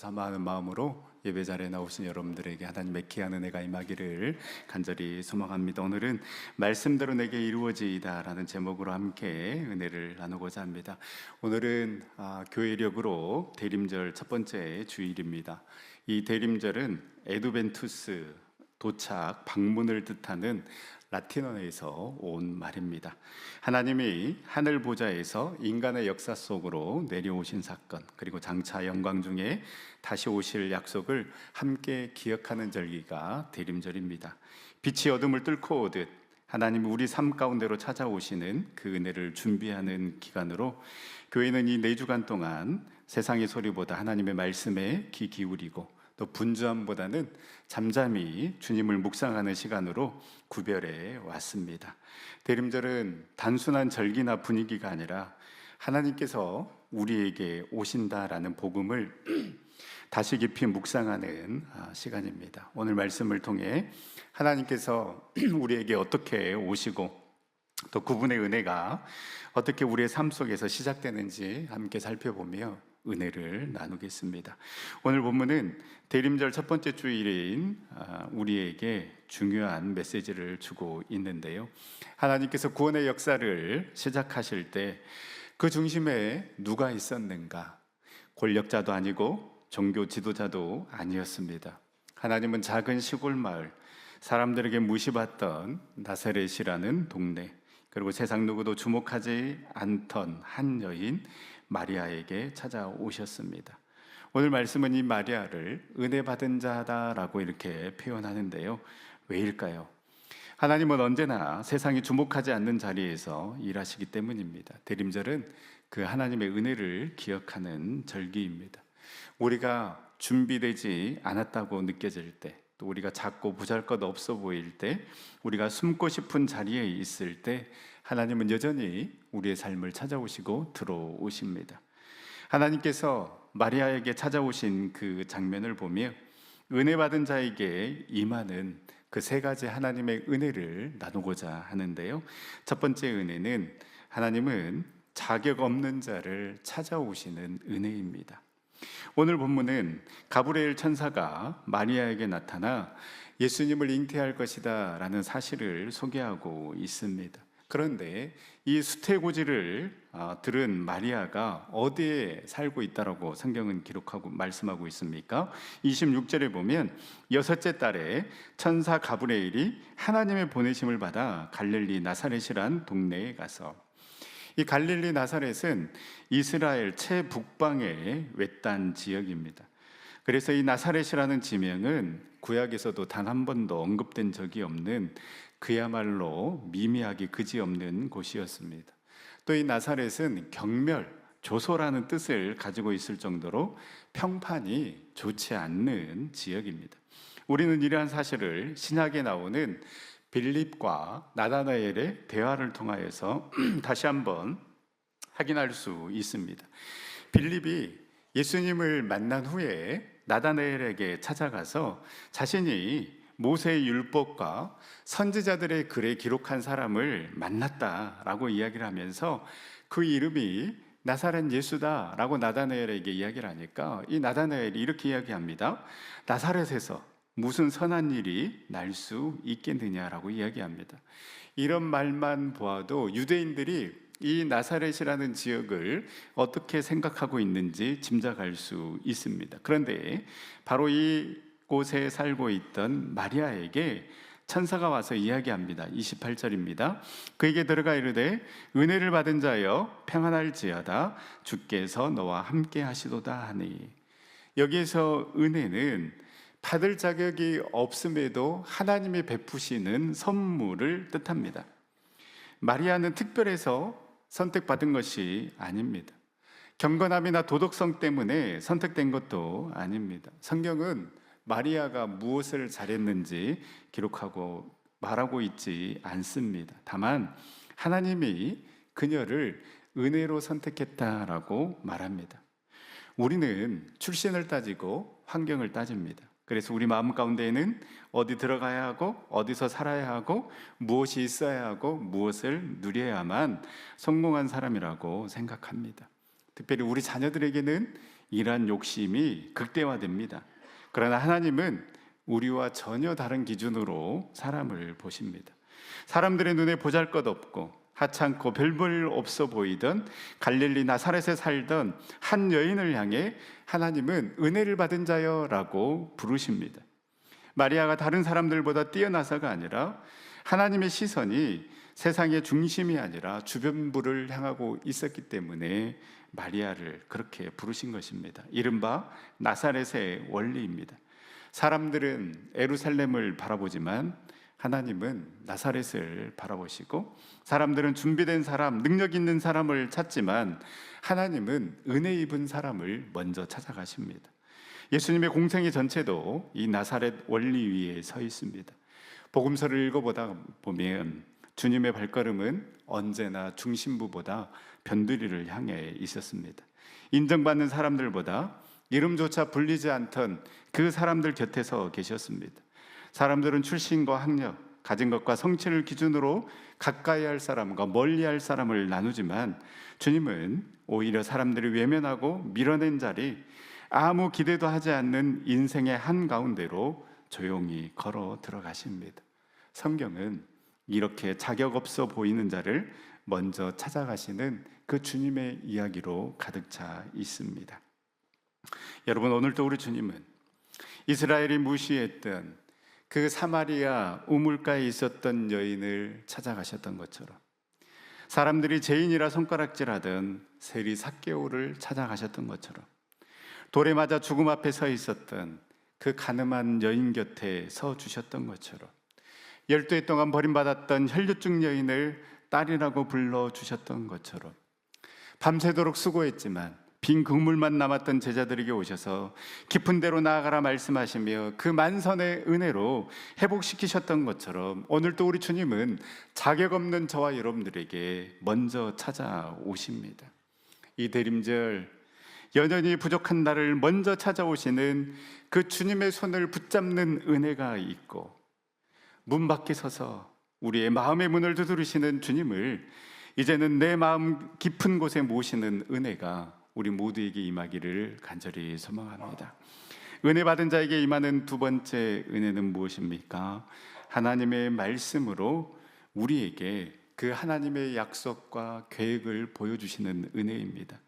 사모하는 마음으로 예배 자리에 나오신 여러분들에게 하나님의 귀한 은혜가 임하기를 간절히 소망합니다. 오늘은 말씀대로 내게 이루어지이다라는 제목으로 함께 은혜를 나누고자 합니다. 오늘은 교회력으로 대림절 첫 번째 주일입니다. 이 대림절은 에두벤투스, 도착, 방문을 뜻하는 라틴어에서 온 말입니다. 하나님이 하늘 보좌에서 인간의 역사 속으로 내려오신 사건, 그리고 장차 영광 중에 다시 오실 약속을 함께 기억하는 절기가 대림절입니다. 빛이 어둠을 뚫고 오듯 하나님이 우리 삶 가운데로 찾아오시는 그 은혜를 준비하는 기간으로 교회는 이 4주간 동안 세상의 소리보다 하나님의 말씀에 귀 기울이고 또 분주함보다는 잠잠히 주님을 묵상하는 시간으로 구별해 왔습니다. 대림절은 단순한 절기나 분위기가 아니라 하나님께서 우리에게 오신다라는 복음을 다시 깊이 묵상하는 시간입니다. 오늘 말씀을 통해 하나님께서 우리에게 어떻게 오시고 또 그분의 은혜가 어떻게 우리의 삶 속에서 시작되는지 함께 살펴보며 은혜를 나누겠습니다. 오늘 본문은 대림절 첫 번째 주일인 우리에게 중요한 메시지를 주고 있는데요. 하나님께서 구원의 역사를 시작하실 때 그 중심에 누가 있었는가? 권력자도 아니고 종교 지도자도 아니었습니다. 하나님은 작은 시골 마을, 사람들에게 무시받던 나사렛이라는 동네, 그리고 세상 누구도 주목하지 않던 한 여인 마리아에게 찾아오셨습니다. 오늘 말씀은 이 마리아를 은혜 받은 자다라고 이렇게 표현하는데요. 왜일까요? 하나님은 언제나 세상이 주목하지 않는 자리에서 일하시기 때문입니다. 대림절은 그 하나님의 은혜를 기억하는 절기입니다. 우리가 준비되지 않았다고 느껴질 때, 또 우리가 작고 보잘것없어 보일 때, 우리가 숨고 싶은 자리에 있을 때 하나님은 여전히 우리의 삶을 찾아오시고 들어오십니다. 하나님께서 마리아에게 찾아오신 그 장면을 보며 은혜 받은 자에게 임하는 그 3가지 하나님의 은혜를 나누고자 하는데요. 첫 번째 은혜는 하나님은 자격 없는 자를 찾아오시는 은혜입니다. 오늘 본문은 가브리엘 천사가 마리아에게 나타나 예수님을 잉태할 것이다 라는 사실을 소개하고 있습니다. 그런데 이 수태고지를 들은 마리아가 어디에 살고 있다라고 성경은 기록하고 말씀하고 있습니까? 26절에 보면 6째 달에 천사 가브리엘이 하나님의 보내심을 받아 갈릴리 나사렛이란 동네에 가서, 이 갈릴리 나사렛은 이스라엘 최북방의 외딴 지역입니다. 그래서 이 나사렛이라는 지명은 구약에서도 단 한 번도 언급된 적이 없는 그야말로 미미하기 그지없는 곳이었습니다. 또 이 나사렛은 경멸, 조소라는 뜻을 가지고 있을 정도로 평판이 좋지 않는 지역입니다. 우리는 이러한 사실을 신약에 나오는 빌립과 나다나엘의 대화를 통하여서 다시 한번 확인할 수 있습니다. 빌립이 예수님을 만난 후에 나다나엘에게 찾아가서 자신이 모세의 율법과 선지자들의 글에 기록한 사람을 만났다라고 이야기를 하면서 그 이름이 나사렛 예수다라고 나다나엘에게 이야기를 하니까 이 나다나엘이 이렇게 이야기합니다. 나사렛에서 무슨 선한 일이 날 수 있겠느냐라고 이야기합니다. 이런 말만 보아도 유대인들이 이 나사렛이라는 지역을 어떻게 생각하고 있는지 짐작할 수 있습니다. 그런데 바로 이곳에 살고 있던 마리아에게 천사가 와서 이야기합니다. 28절입니다. 그에게 들어가 이르되 은혜를 받은 자여 평안할지어다, 주께서 너와 함께 하시도다 하니. 여기에서 은혜는 받을 자격이 없음에도 하나님이 베푸시는 선물을 뜻합니다. 마리아는 특별해서 선택받은 것이 아닙니다. 경건함이나 도덕성 때문에 선택된 것도 아닙니다. 성경은 마리아가 무엇을 잘했는지 기록하고 말하고 있지 않습니다. 다만 하나님이 그녀를 은혜로 선택했다라고 말합니다. 우리는 출신을 따지고 환경을 따집니다. 그래서 우리 마음 가운데에는 어디 들어가야 하고 어디서 살아야 하고 무엇이 있어야 하고 무엇을 누려야만 성공한 사람이라고 생각합니다. 특별히 우리 자녀들에게는 이러한 욕심이 극대화됩니다. 그러나 하나님은 우리와 전혀 다른 기준으로 사람을 보십니다. 사람들의 눈에 보잘것없고 하찮고 별 볼 없어 보이던 갈릴리 나사렛에 살던 한 여인을 향해 하나님은 은혜를 받은 자여라고 부르십니다. 마리아가 다른 사람들보다 뛰어나서가 아니라 하나님의 시선이 세상의 중심이 아니라 주변부를 향하고 있었기 때문에 마리아를 그렇게 부르신 것입니다. 이른바 나사렛의 원리입니다. 사람들은 예루살렘을 바라보지만 하나님은 나사렛을 바라보시고, 사람들은 준비된 사람, 능력 있는 사람을 찾지만 하나님은 은혜 입은 사람을 먼저 찾아가십니다. 예수님의 공생의 전체도 이 나사렛 원리 위에 서 있습니다. 복음서를 읽어보다 보면 주님의 발걸음은 언제나 중심부보다 변두리를 향해 있었습니다. 인정받는 사람들보다 이름조차 불리지 않던 그 사람들 곁에서 계셨습니다. 사람들은 출신과 학력, 가진 것과 성취를 기준으로 가까이 할 사람과 멀리 할 사람을 나누지만 주님은 오히려 사람들이 외면하고 밀어낸 자리, 아무 기대도 하지 않는 인생의 한가운데로 조용히 걸어 들어가십니다. 성경은 이렇게 자격 없어 보이는 자를 먼저 찾아가시는 그 주님의 이야기로 가득 차 있습니다. 여러분, 오늘도 우리 주님은 이스라엘이 무시했던 그 사마리아 우물가에 있었던 여인을 찾아가셨던 것처럼, 사람들이 죄인이라 손가락질하던 세리 삭개오를 찾아가셨던 것처럼, 돌에 맞아 죽음 앞에 서 있었던 그 가늠한 여인 곁에 서 주셨던 것처럼, 12해 동안 버림받았던 혈류증 여인을 딸이라고 불러주셨던 것처럼, 밤새도록 수고했지만 빈 그물만 남았던 제자들에게 오셔서 깊은 데로 나아가라 말씀하시며 그 만선의 은혜로 회복시키셨던 것처럼, 오늘도 우리 주님은 자격 없는 저와 여러분들에게 먼저 찾아오십니다. 이 대림절, 여전히 부족한 나를 먼저 찾아오시는 그 주님의 손을 붙잡는 은혜가 있고, 문 밖에 서서 우리의 마음의 문을 두드리시는 주님을 이제는 내 마음 깊은 곳에 모시는 은혜가 우리 모두에게 임하기를 간절히 소망합니다. 은혜 받은 자에게 임하는 두 번째 은혜는 무엇입니까? 하나님의 말씀으로 우리에게 그 하나님의 약속과 계획을 보여주시는 은혜입니다.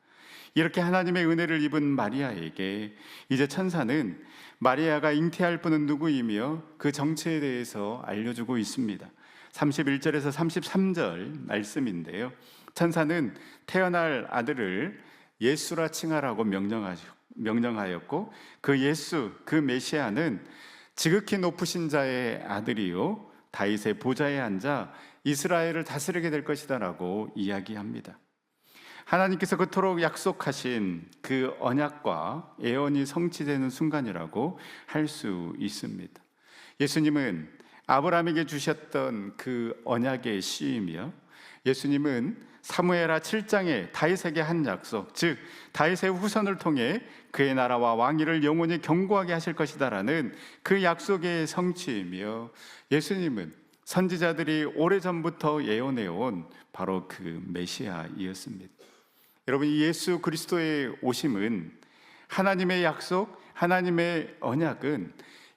이렇게 하나님의 은혜를 입은 마리아에게 이제 천사는 마리아가 잉태할 분은 누구이며 그 정체에 대해서 알려주고 있습니다. 31절에서 33절 말씀인데요, 천사는 태어날 아들을 예수라 칭하라고 명령하였고, 그 예수, 그 메시아는 지극히 높으신 자의 아들이요 다윗의 보좌에 앉아 이스라엘을 다스리게 될 것이다 라고 이야기합니다. 하나님께서 그토록 약속하신 그 언약과 예언이 성취되는 순간이라고 할 수 있습니다. 예수님은 아브라함에게 주셨던 그 언약의 씨이며, 예수님은 사무엘하 7장에 다윗에게 한 약속, 즉 다윗의 후손을 통해 그의 나라와 왕위를 영원히 견고하게 하실 것이다라는 그 약속의 성취이며, 예수님은 선지자들이 오래전부터 예언해온 바로 그 메시아이었습니다. 여러분, 이 예수 그리스도의 오심은, 하나님의 약속, 하나님의 언약은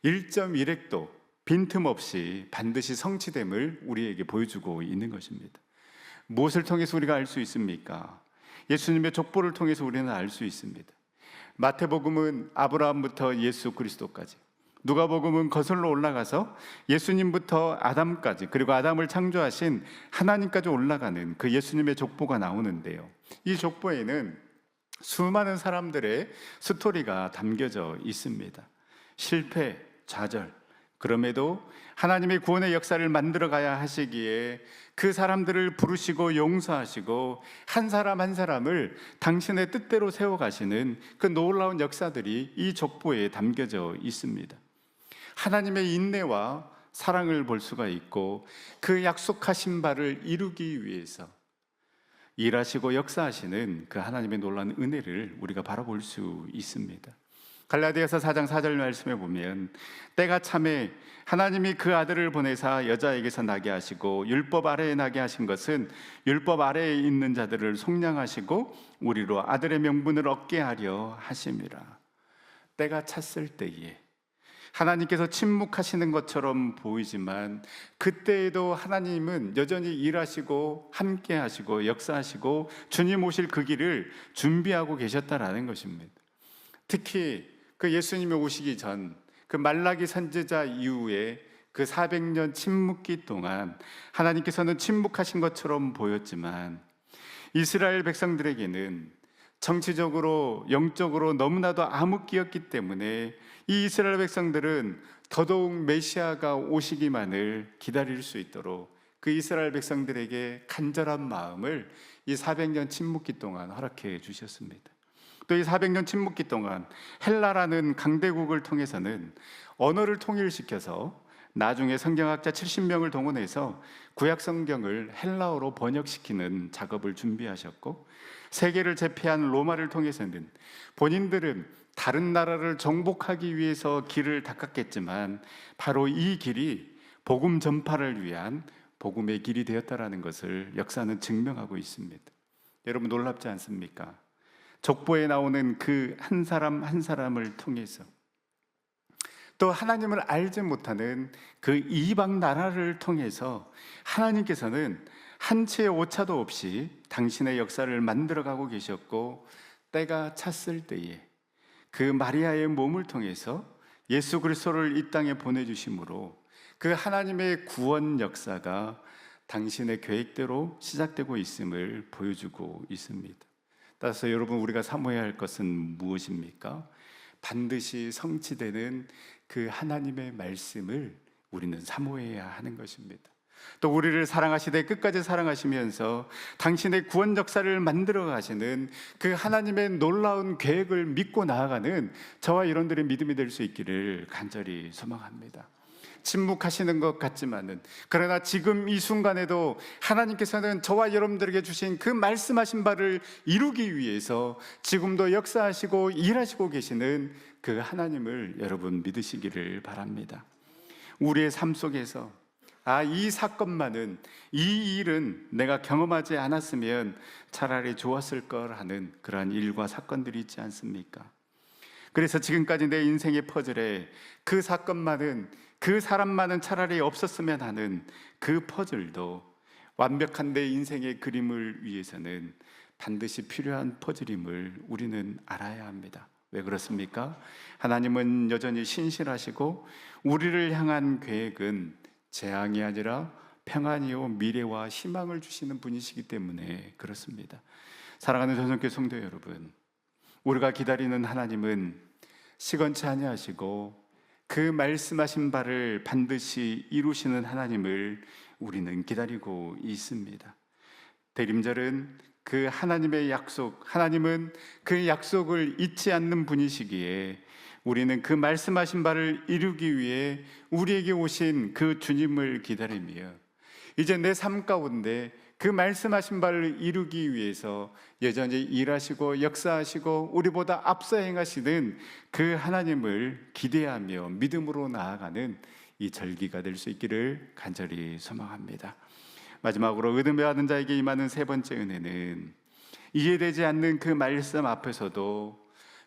1.1획도 빈틈없이 반드시 성취됨을 우리에게 보여주고 있는 것입니다. 무엇을 통해서 우리가 알 수 있습니까? 예수님의 족보를 통해서 우리는 알 수 있습니다. 마태복음은 아브라함부터 예수 그리스도까지, 누가복음은 거슬러 올라가서 예수님부터 아담까지, 그리고 아담을 창조하신 하나님까지 올라가는 그 예수님의 족보가 나오는데요, 이 족보에는 수많은 사람들의 스토리가 담겨져 있습니다. 실패, 좌절, 그럼에도 하나님의 구원의 역사를 만들어 가야 하시기에 그 사람들을 부르시고 용서하시고 한 사람 한 사람을 당신의 뜻대로 세워가시는 그 놀라운 역사들이 이 족보에 담겨져 있습니다. 하나님의 인내와 사랑을 볼 수가 있고, 그 약속하신 바를 이루기 위해서 일하시고 역사하시는 그 하나님의 놀라운 은혜를 우리가 바라볼 수 있습니다. 갈라디아서 4장 4절 말씀에 보면 때가 참에 하나님이 그 아들을 보내사 여자에게서 나게 하시고 율법 아래에 나게 하신 것은 율법 아래에 있는 자들을 속량하시고 우리로 아들의 명분을 얻게 하려 하심이라. 때가 찼을 때에 하나님께서 침묵하시는 것처럼 보이지만 그때에도 하나님은 여전히 일하시고 함께 하시고 역사하시고 주님 오실 그 길을 준비하고 계셨다라는 것입니다. 특히 그 예수님이 오시기 전 그 말라기 선지자 이후에 그 400년 침묵기 동안 하나님께서는 침묵하신 것처럼 보였지만 이스라엘 백성들에게는 정치적으로 영적으로 너무나도 암흑기였기 때문에 이 이스라엘 백성들은 더더욱 메시아가 오시기만을 기다릴 수 있도록 그 이스라엘 백성들에게 간절한 마음을 이 400년 침묵기 동안 허락해 주셨습니다. 또 이 400년 침묵기 동안 헬라라는 강대국을 통해서는 언어를 통일시켜서 나중에 성경학자 70명을 동원해서 구약 성경을 헬라어로 번역시키는 작업을 준비하셨고, 세계를 제패한 로마를 통해서는 본인들은 다른 나라를 정복하기 위해서 길을 닦았겠지만 바로 이 길이 복음 전파를 위한 복음의 길이 되었다라는 것을 역사는 증명하고 있습니다. 여러분 놀랍지 않습니까? 족보에 나오는 그 한 사람 한 사람을 통해서 또 하나님을 알지 못하는 그 이방 나라를 통해서 하나님께서는 한 채의 오차도 없이 당신의 역사를 만들어가고 계셨고, 때가 찼을 때에 그 마리아의 몸을 통해서 예수 그리스도를 이 땅에 보내주심으로 그 하나님의 구원 역사가 당신의 계획대로 시작되고 있음을 보여주고 있습니다. 따라서 여러분, 우리가 사모해야 할 것은 무엇입니까? 반드시 성취되는 그 하나님의 말씀을 우리는 사모해야 하는 것입니다. 또 우리를 사랑하시되 끝까지 사랑하시면서 당신의 구원 역사를 만들어 가시는 그 하나님의 놀라운 계획을 믿고 나아가는 저와 여러분들의 믿음이 될 수 있기를 간절히 소망합니다. 침묵하시는 것 같지만은, 그러나 지금 이 순간에도 하나님께서는 저와 여러분들에게 주신 그 말씀하신 바를 이루기 위해서 지금도 역사하시고 일하시고 계시는 그 하나님을 여러분 믿으시기를 바랍니다. 우리의 삶 속에서 이 사건만은, 이 일은 내가 경험하지 않았으면 차라리 좋았을 걸 하는 그러한 일과 사건들이 있지 않습니까? 그래서 지금까지 내 인생의 퍼즐에 그 사건만은, 그 사람만은 차라리 없었으면 하는 그 퍼즐도 완벽한 내 인생의 그림을 위해서는 반드시 필요한 퍼즐임을 우리는 알아야 합니다. 왜 그렇습니까? 하나님은 여전히 신실하시고 우리를 향한 계획은 재앙이 아니라 평안이요 미래와 희망을 주시는 분이시기 때문에 그렇습니다. 사랑하는 전성교회 성도 여러분, 우리가 기다리는 하나님은 시건치 아니하시고 그 말씀하신 바를 반드시 이루시는 하나님을 우리는 기다리고 있습니다. 대림절은 그 하나님의 약속, 하나님은 그 약속을 잊지 않는 분이시기에 우리는 그 말씀하신 바를 이루기 위해 우리에게 오신 그 주님을 기다리며 이제 내 삶 가운데 그 말씀하신 바를 이루기 위해서 여전히 일하시고 역사하시고 우리보다 앞서 행하시는 그 하나님을 기대하며 믿음으로 나아가는 이 절기가 될 수 있기를 간절히 소망합니다. 마지막으로 의심해 하는 자에게 임하는 세 번째 은혜는 이해되지 않는 그 말씀 앞에서도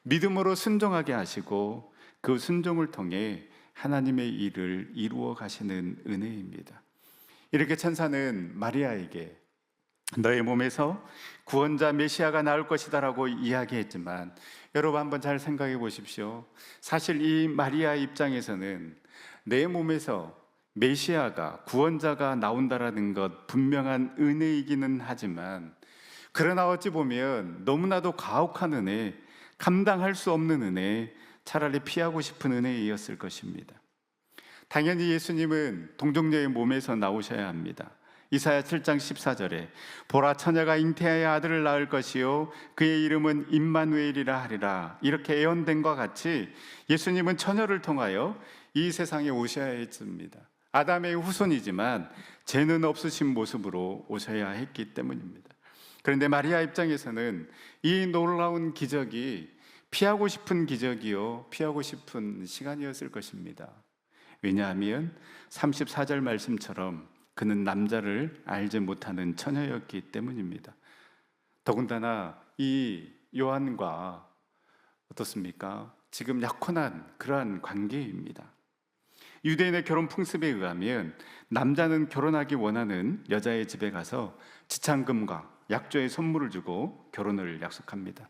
믿음으로 순종하게 하시고 그 순종을 통해 하나님의 일을 이루어 가시는 은혜입니다. 이렇게 천사는 마리아에게 너의 몸에서 구원자 메시아가 나올 것이다 라고 이야기했지만, 여러분 한번 잘 생각해 보십시오. 사실 이 마리아 입장에서는 내 몸에서 메시아가, 구원자가 나온다라는 것 분명한 은혜이기는 하지만, 그러나 어찌 보면 너무나도 가혹한 은혜, 감당할 수 없는 은혜, 차라리 피하고 싶은 은혜이었을 것입니다. 당연히 예수님은 동정녀의 몸에서 나오셔야 합니다. 이사야 7장 14절에 보라, 처녀가 잉태하여 아들을 낳을 것이요 그의 이름은 임마누엘이라 하리라, 이렇게 예언된 것과 같이 예수님은 처녀를 통하여 이 세상에 오셔야 했습니다. 아담의 후손이지만 죄는 없으신 모습으로 오셔야 했기 때문입니다. 그런데 마리아 입장에서는 이 놀라운 기적이 피하고 싶은 기적이요, 피하고 싶은 시간이었을 것입니다. 왜냐하면 34절 말씀처럼 그는 남자를 알지 못하는 처녀였기 때문입니다. 더군다나 이 요한과 어떻습니까? 지금 약혼한 그러한 관계입니다. 유대인의 결혼 풍습에 의하면 남자는 결혼하기 원하는 여자의 집에 가서 지참금과 약조의 선물을 주고 결혼을 약속합니다.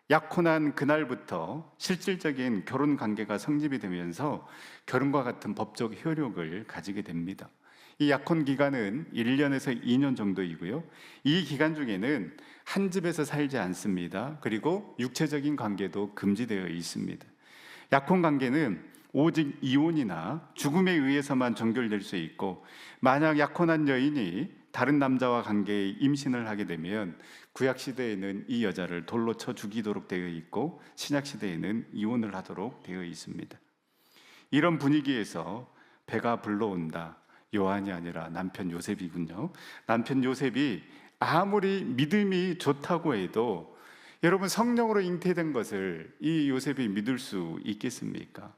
약혼한 그날부터 실질적인 결혼 관계가 성립이 되면서 결혼과 같은 법적 효력을 가지게 됩니다. 이 약혼 기간은 1년에서 2년 정도이고요. 이 기간 중에는 한 집에서 살지 않습니다. 그리고 육체적인 관계도 금지되어 있습니다. 약혼 관계는 오직 이혼이나 죽음에 의해서만 종결될 수 있고, 만약 약혼한 여인이 다른 남자와 관계에 임신을 하게 되면 구약 시대에는 이 여자를 돌로 쳐 죽이도록 되어 있고, 신약 시대에는 이혼을 하도록 되어 있습니다. 이런 분위기에서 배가 불러온다. 요한이 아니라 남편 요셉이군요. 남편 요셉이 아무리 믿음이 좋다고 해도 여러분, 성령으로 잉태된 것을 이 요셉이 믿을 수 있겠습니까?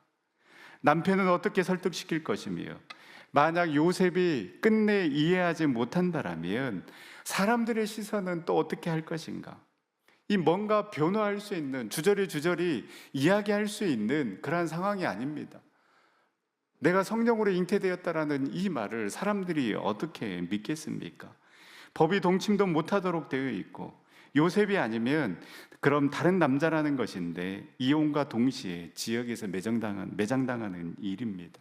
남편은 어떻게 설득시킬 것이며, 만약 요셉이 끝내 이해하지 못한다라면 사람들의 시선은 또 어떻게 할 것인가? 이 뭔가 변화할 수 있는, 주저리 이야기할 수 있는 그러한 상황이 아닙니다. 내가 성령으로 잉태되었다라는 이 말을 사람들이 어떻게 믿겠습니까? 법이 동침도 못하도록 되어 있고, 요셉이 아니면 그럼 다른 남자라는 것인데 이혼과 동시에 지역에서 매장당하는 일입니다.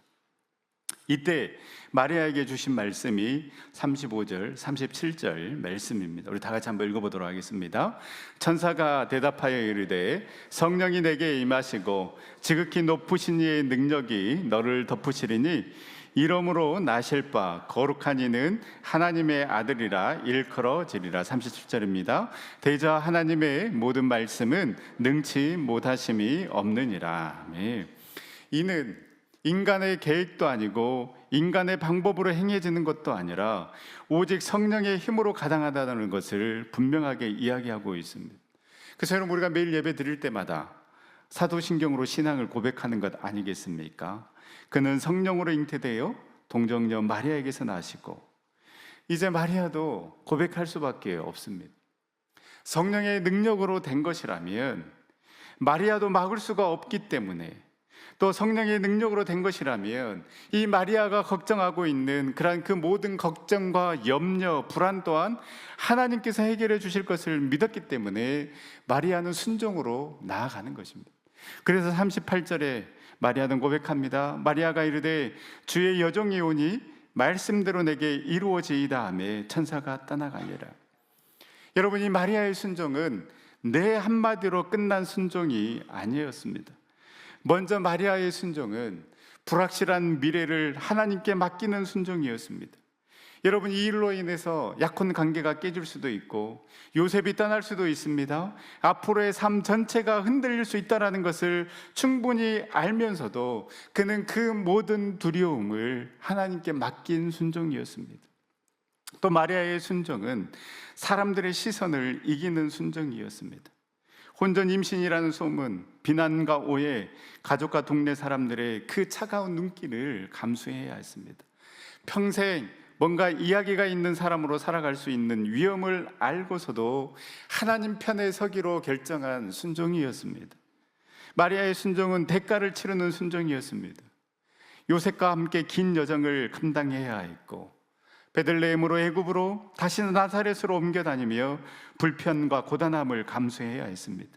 이때 마리아에게 주신 말씀이 35절, 37절 말씀입니다. 우리 다 같이 한번 읽어보도록 하겠습니다. 천사가 대답하여 이르되 성령이 내게 임하시고 지극히 높으신 이의 능력이 너를 덮으시리니 이러므로 나실 바 거룩한 이는 하나님의 아들이라 일컬어지리라. 37절입니다. 대저 하나님의 모든 말씀은 능치 못하심이 없느니라. 이는 인간의 계획도 아니고 인간의 방법으로 행해지는 것도 아니라 오직 성령의 힘으로 가당하다는 것을 분명하게 이야기하고 있습니다. 그래서 여러분, 우리가 매일 예배 드릴 때마다 사도신경으로 신앙을 고백하는 것 아니겠습니까? 그는 성령으로 잉태되어 동정녀 마리아에게서 나시고, 이제 마리아도 고백할 수밖에 없습니다. 성령의 능력으로 된 것이라면 마리아도 막을 수가 없기 때문에, 또 성령의 능력으로 된 것이라면 이 마리아가 걱정하고 있는 그러한 그 모든 걱정과 염려, 불안 또한 하나님께서 해결해 주실 것을 믿었기 때문에 마리아는 순종으로 나아가는 것입니다. 그래서 38절에 마리아는 고백합니다. 마리아가 이르되 주의 여종이 오니 말씀대로 내게 이루어지이다 하매 천사가 떠나가니라. 여러분, 이 마리아의 순종은 내 한마디로 끝난 순종이 아니었습니다. 먼저 마리아의 순종은 불확실한 미래를 하나님께 맡기는 순종이었습니다. 여러분, 이 일로 인해서 약혼 관계가 깨질 수도 있고 요셉이 떠날 수도 있습니다. 앞으로의 삶 전체가 흔들릴 수 있다는 것을 충분히 알면서도 그는 그 모든 두려움을 하나님께 맡긴 순종이었습니다. 또 마리아의 순종은 사람들의 시선을 이기는 순종이었습니다. 혼전 임신이라는 소문, 비난과 오해, 가족과 동네 사람들의 그 차가운 눈길을 감수해야 했습니다. 평생 뭔가 이야기가 있는 사람으로 살아갈 수 있는 위험을 알고서도 하나님 편에 서기로 결정한 순종이었습니다. 마리아의 순종은 대가를 치르는 순종이었습니다. 요셉과 함께 긴 여정을 감당해야 했고, 베들레헴으로 애굽으로 다시 나사렛으로 옮겨 다니며 불편과 고단함을 감수해야 했습니다.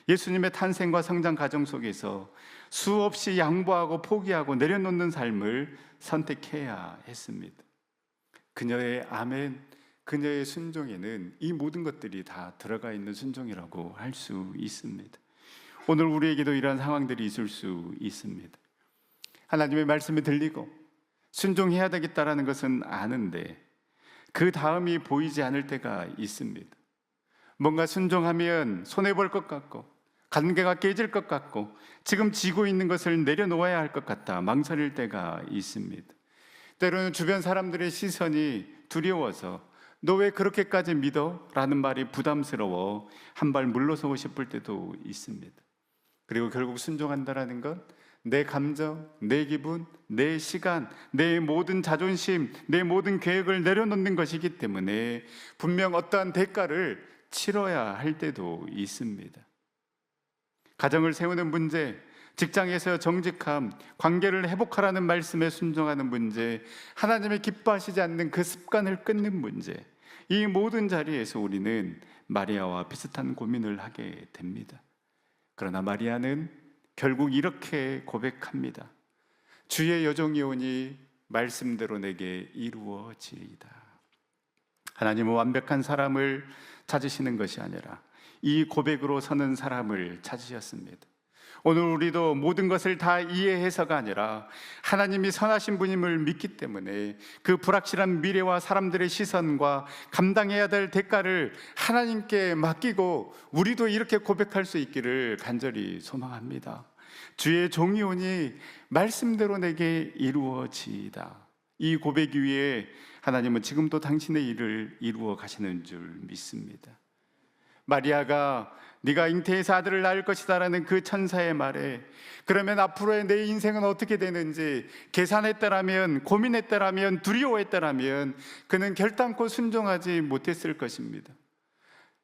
예수님의 탄생과 성장 과정 속에서 수없이 양보하고 포기하고 내려놓는 삶을 선택해야 했습니다. 그녀의 아멘, 그녀의 순종에는 이 모든 것들이 다 들어가 있는 순종이라고 할 수 있습니다. 오늘 우리에게도 이러한 상황들이 있을 수 있습니다. 하나님의 말씀이 들리고 순종해야 되겠다라는 것은 아는데 그 다음이 보이지 않을 때가 있습니다. 뭔가 순종하면 손해볼 것 같고 관계가 깨질 것 같고 지금 지고 있는 것을 내려놓아야 할 것 같아 망설일 때가 있습니다. 때로는 주변 사람들의 시선이 두려워서 너 왜 그렇게까지 믿어? 라는 말이 부담스러워 한 발 물러서고 싶을 때도 있습니다. 그리고 결국 순종한다라는 건 내 감정, 내 기분, 내 시간, 내 모든 자존심, 내 모든 계획을 내려놓는 것이기 때문에 분명 어떠한 대가를 치러야 할 때도 있습니다. 가정을 세우는 문제, 직장에서 정직함, 관계를 회복하라는 말씀에 순종하는 문제, 하나님이 기뻐하시지 않는 그 습관을 끊는 문제, 이 모든 자리에서 우리는 마리아와 비슷한 고민을 하게 됩니다. 그러나 마리아는 결국 이렇게 고백합니다. 주의 여종이오니 말씀대로 내게 이루어지이다. 하나님은 완벽한 사람을 찾으시는 것이 아니라 이 고백으로 서는 사람을 찾으셨습니다. 오늘 우리도 모든 것을 다 이해해서가 아니라 하나님이 선하신 분임을 믿기 때문에 그 불확실한 미래와 사람들의 시선과 감당해야 될 대가를 하나님께 맡기고 우리도 이렇게 고백할 수 있기를 간절히 소망합니다. 주의 종이 오니 말씀대로 내게 이루어지이다. 이 고백 위에 하나님은 지금도 당신의 일을 이루어 가시는 줄 믿습니다. 마리아가 네가 잉태해서 아들을 낳을 것이다 라는 그 천사의 말에 그러면 앞으로의 내 인생은 어떻게 되는지 계산했다라면, 고민했다라면, 두려워했다라면 그는 결단코 순종하지 못했을 것입니다.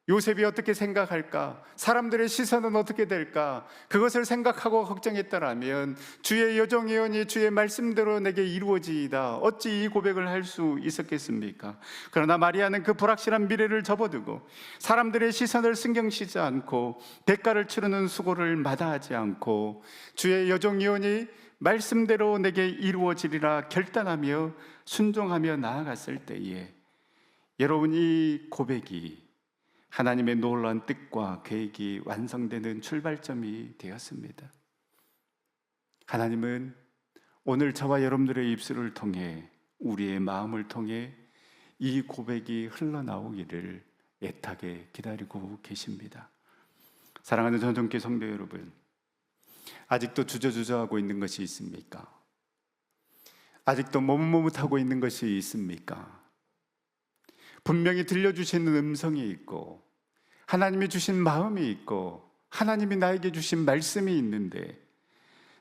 요셉이 어떻게 생각할까? 사람들의 시선은 어떻게 될까? 그것을 생각하고 걱정했다라면 주의 여종이오니 주의 말씀대로 내게 이루어지이다. 어찌 이 고백을 할 수 있었겠습니까? 그러나 마리아는 그 불확실한 미래를 접어두고 사람들의 시선을 신경 쓰지 않고 대가를 치르는 수고를 마다하지 않고 주의 여종이오니 말씀대로 내게 이루어지리라 결단하며 순종하며 나아갔을 때에 여러분, 이 고백이 하나님의 놀라운 뜻과 계획이 완성되는 출발점이 되었습니다. 하나님은 오늘 저와 여러분들의 입술을 통해, 우리의 마음을 통해 이 고백이 흘러나오기를 애타게 기다리고 계십니다. 사랑하는 전정기 성도 여러분, 아직도 주저주저하고 있는 것이 있습니까? 아직도 머뭇머뭇하고 있는 것이 있습니까? 분명히 들려주시는 음성이 있고 하나님이 주신 마음이 있고 하나님이 나에게 주신 말씀이 있는데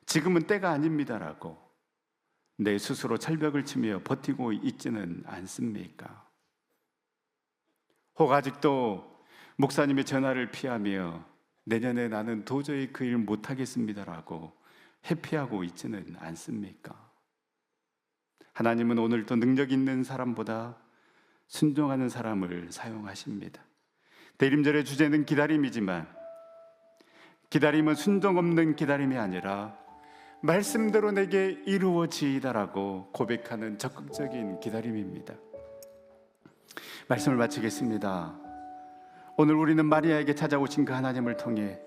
지금은 때가 아닙니다라고 내 스스로 철벽을 치며 버티고 있지는 않습니까? 혹 아직도 목사님의 전화를 피하며 내년에 나는 도저히 그 일 못하겠습니다라고 회피하고 있지는 않습니까? 하나님은 오늘도 능력 있는 사람보다 순종하는 사람을 사용하십니다. 대림절의 주제는 기다림이지만 기다림은 순종 없는 기다림이 아니라 말씀대로 내게 이루어지이다라고 고백하는 적극적인 기다림입니다. 말씀을 마치겠습니다. 오늘 우리는 마리아에게 찾아오신 그 하나님을 통해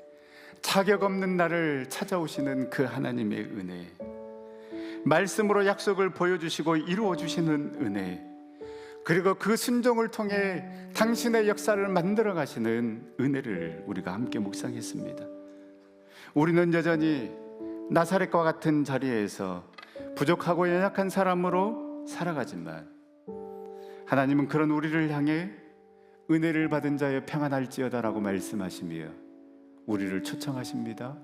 자격 없는 나를 찾아오시는 그 하나님의 은혜, 말씀으로 약속을 보여주시고 이루어주시는 은혜, 그리고 그 순종을 통해 당신의 역사를 만들어 가시는 은혜를 우리가 함께 묵상했습니다. 우리는 여전히 나사렛과 같은 자리에서 부족하고 연약한 사람으로 살아가지만 하나님은 그런 우리를 향해 은혜를 받은 자여 평안할지어다라고 말씀하시며 우리를 초청하십니다.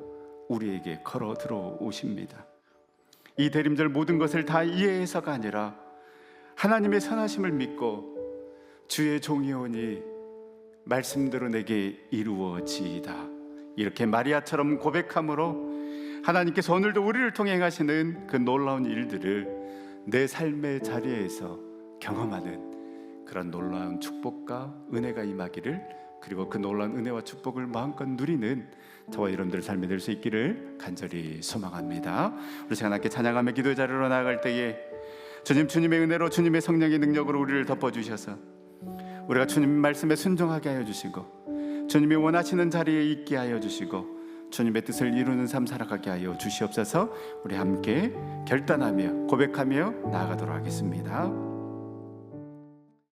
우리에게 걸어 들어오십니다. 이 대림절 모든 것을 다 이해해서가 아니라 하나님의 선하심을 믿고 주의 종이오니 말씀대로 내게 이루어지이다, 이렇게 마리아처럼 고백함으로 하나님께서 오늘도 우리를 통해 행하시는 그 놀라운 일들을 내 삶의 자리에서 경험하는 그런 놀라운 축복과 은혜가 임하기를, 그리고 그 놀라운 은혜와 축복을 마음껏 누리는 저와 여러분들의 삶이 될 수 있기를 간절히 소망합니다. 우리 시간 함께 찬양하며 기도의 자리로 나아갈 때에 주님의 은혜로, 주님의 성령의 능력으로 우리를 덮어주셔서 우리가 주님 말씀에 순종하게 하여 주시고 주님이 원하시는 자리에 있게 하여 주시고 주님의 뜻을 이루는 삶 살아가게 하여 주시옵소서. 우리 함께 결단하며 고백하며 나아가도록 하겠습니다.